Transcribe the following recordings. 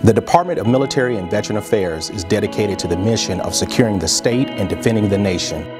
The Department of Military and Veteran Affairs is dedicated to the mission of securing the state and defending the nation.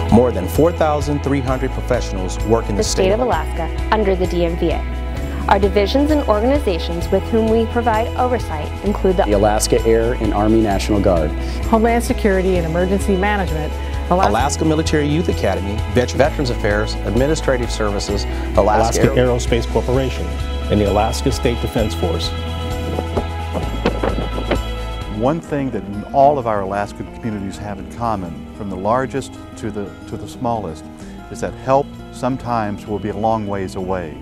More than 4,300 professionals work in the state of Alaska under the DMVA. Our divisions and organizations with whom we provide oversight include the Alaska Air and Army National Guard, Homeland Security and Emergency Management, Alaska Military Youth Academy, Veterans Affairs, Administrative Services, Alaska Aerospace Corporation, and the Alaska State Defense Force. One thing that all of our Alaskan communities have in common, from the largest to the smallest, is that help sometimes will be a long ways away.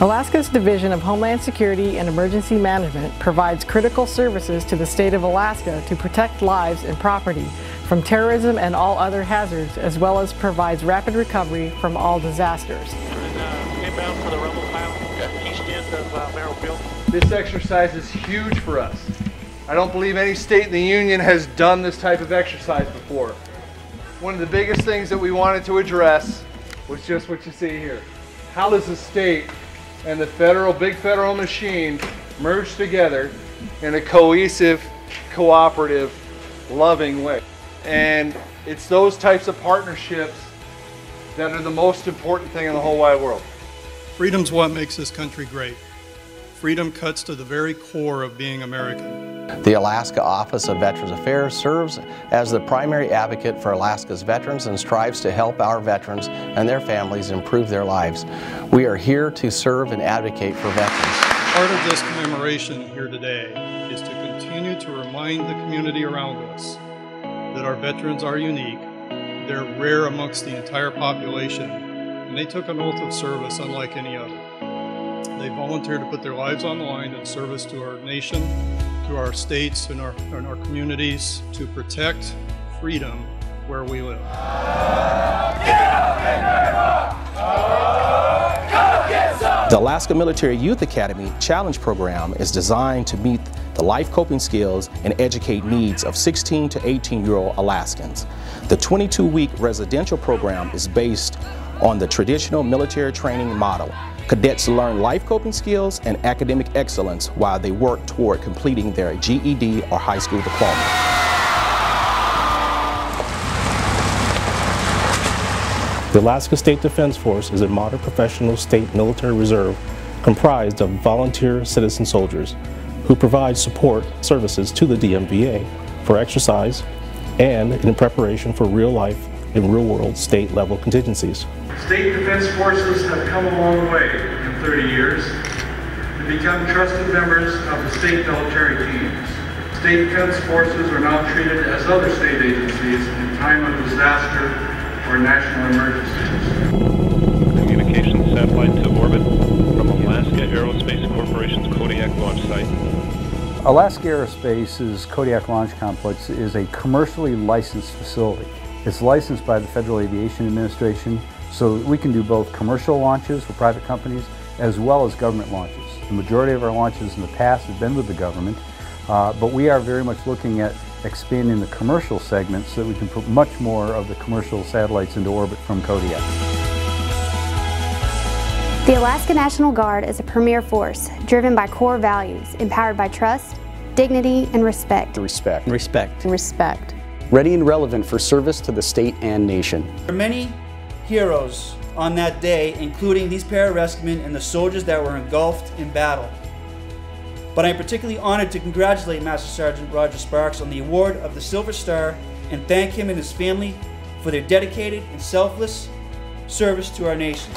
Alaska's Division of Homeland Security and Emergency Management provides critical services to the state of Alaska to protect lives and property from terrorism and all other hazards, as well as provides rapid recovery from all disasters. Inbound for the Rumble Pile, east end of Merrill. This exercise is huge for us. I don't believe any state in the Union has done this type of exercise before. One of the biggest things that we wanted to address was just what you see here. How does the state and the big federal machine merge together in a cohesive, cooperative, loving way? And it's those types of partnerships that are the most important thing in the whole wide world. Freedom's what makes this country great. Freedom cuts to the very core of being American. The Alaska Office of Veterans Affairs serves as the primary advocate for Alaska's veterans and strives to help our veterans and their families improve their lives. We are here to serve and advocate for veterans. Part of this commemoration here today is to continue to remind the community around us that our veterans are unique. They're rare amongst the entire population, and they took an oath of service unlike any other. They volunteered to put their lives on the line in service to our nation, to our states, and our communities, to protect freedom where we live. The Alaska Military Youth Academy Challenge Program is designed to meet the life coping skills and educate needs of 16 to 18-year-old Alaskans. The 22-week residential program is based on the traditional military training model. Cadets learn life coping skills and academic excellence while they work toward completing their GED or high school diploma. The Alaska State Defense Force is a modern professional state military reserve comprised of volunteer citizen soldiers who provide support services to the DMVA for exercise and in preparation for real life and real world state level contingencies. State Defense Forces have come a long way in 30 years to become trusted members of the state military teams. State Defense Forces are now treated as other state agencies in time of disaster or national emergencies. Communications satellite to orbit from Alaska Aerospace Corporation's Kodiak launch site. Alaska Aerospace's Kodiak Launch Complex is a commercially licensed facility. It's licensed by the Federal Aviation Administration, so we can do both commercial launches for private companies as well as government launches. The majority of our launches in the past have been with the government, but we are very much looking at expanding the commercial segment so that we can put much more of the commercial satellites into orbit from Kodiak. The Alaska National Guard is a premier force driven by core values, empowered by trust, dignity, and respect. Respect. Respect. Respect. Ready and relevant for service to the state and nation. There are many heroes on that day, including these pararescuemen and the soldiers that were engulfed in battle. But I'm particularly honored to congratulate Master Sergeant Roger Sparks on the award of the Silver Star and thank him and his family for their dedicated and selfless service to our nation.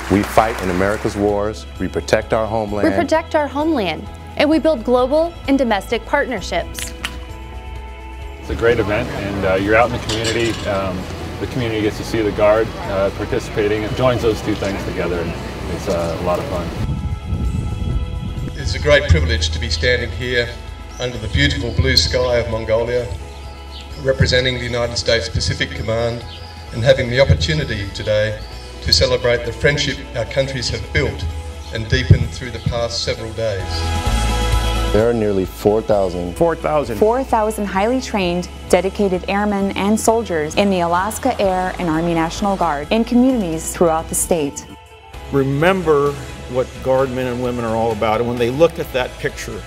We fight in America's wars, we protect our homeland. We protect our homeland, and we build global and domestic partnerships. It's a great event, and you're out in the community. The community gets to see the Guard participating. It joins those two things together, and it's a lot of fun. It's a great privilege to be standing here under the beautiful blue sky of Mongolia, representing the United States Pacific Command, and having the opportunity today to celebrate the friendship our countries have built and deepened through the past several days. There are nearly 4,000 highly trained, dedicated airmen and soldiers in the Alaska Air and Army National Guard in communities throughout the state. Remember what Guard men and women are all about, and when they look at that picture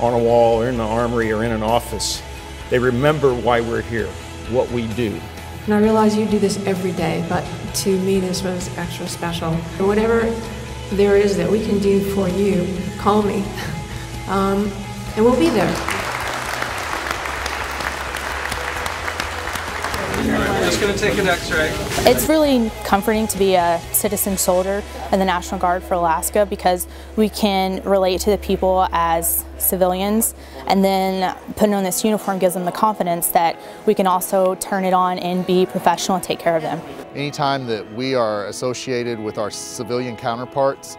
on a wall or in the armory or in an office, they remember why we're here, what we do. And I realize you do this every day, but to me this was extra special. Whatever there is that we can do for you, call me. And we'll be there. I'm just going to take an x-ray. It's really comforting to be a citizen soldier in the National Guard for Alaska because we can relate to the people as civilians, and then putting on this uniform gives them the confidence that we can also turn it on and be professional and take care of them. Anytime that we are associated with our civilian counterparts,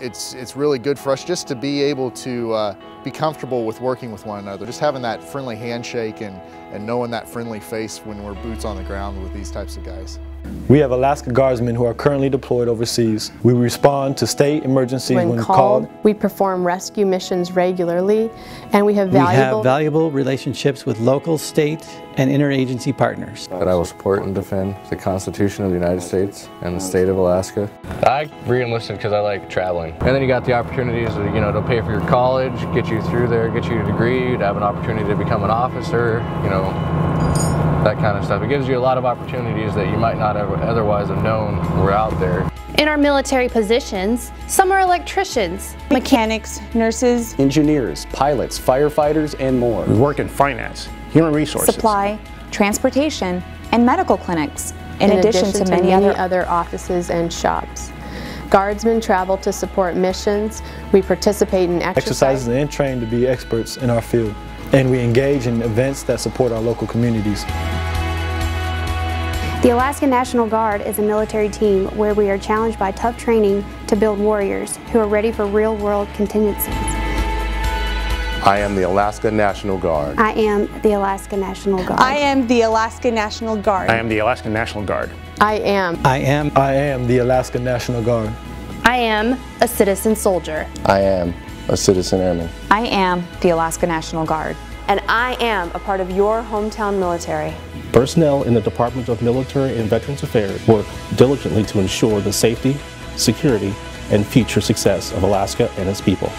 it's really good for us just to be able to be comfortable with working with one another. Just having that friendly handshake and knowing that friendly face when we're boots on the ground with these types of guys. We have Alaska Guardsmen who are currently deployed overseas. We respond to state emergencies when called. We perform rescue missions regularly, and we have valuable relationships with local, state, and interagency partners. That I will support and defend the Constitution of the United States and the state of Alaska. I re-enlisted because I like traveling. And then you got the opportunities, to pay for your college, get you through there, get you a degree, to have an opportunity to become an officer, that kind of stuff. It gives you a lot of opportunities that you might not otherwise have known were out there. In our military positions, some are electricians, mechanics, nurses, engineers, pilots, firefighters, and more. We work in finance, human resources, supply, transportation, and medical clinics, in addition to many other offices and shops. Guardsmen travel to support missions. We participate in exercises and train to be experts in our field. And we engage in events that support our local communities. The Alaska National Guard is a military team where we are challenged by tough training to build warriors who are ready for real-world contingencies. I am the Alaska National Guard. I am the Alaska National Guard. I am the Alaska National Guard. I am the Alaska National Guard. I am the Alaska National Guard. I am a citizen soldier. I am a citizen airman. I am the Alaska National Guard. And I am a part of your hometown military. Personnel in the Department of Military and Veterans Affairs work diligently to ensure the safety, security, and future success of Alaska and its people.